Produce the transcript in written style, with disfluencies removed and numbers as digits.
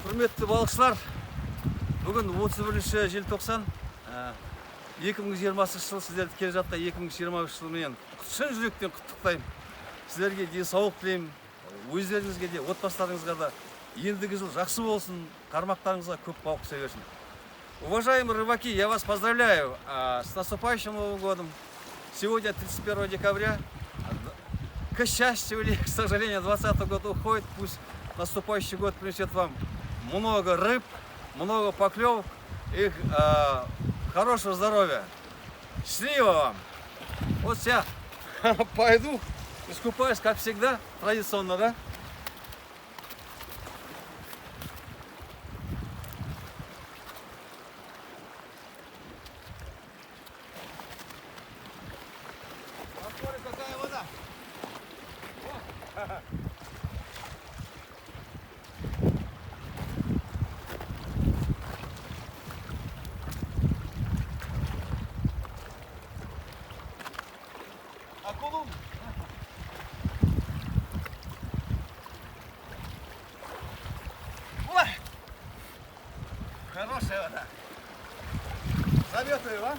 Құрметті балықшылар, бүгін 31 желтоқсан 2020 жыл сіздерді келе жатқан 2023 жылмен шын жүректен құттықтаймын. Сіздерге денсаулық тілеймін, өздеріңізге де, отбасыларыңызға да ендігі жыл жақсы болсын, қармақтарыңызға көп балық түсе берсін. Уважаемые рыбаки, я вас поздравляю с наступающим Новым годом. Сегодня 31 декабря. К счастью или, к сожалению, 2020 год уходит. Пусть наступающий год принесет вам много рыб, много поклевок и хорошего здоровья. Счастливо вам! Вот я пойду искупаюсь, как всегда, традиционно, да? Посмотри, какая вода! Акулум! Ой! Хорошая вода! Заметную, а?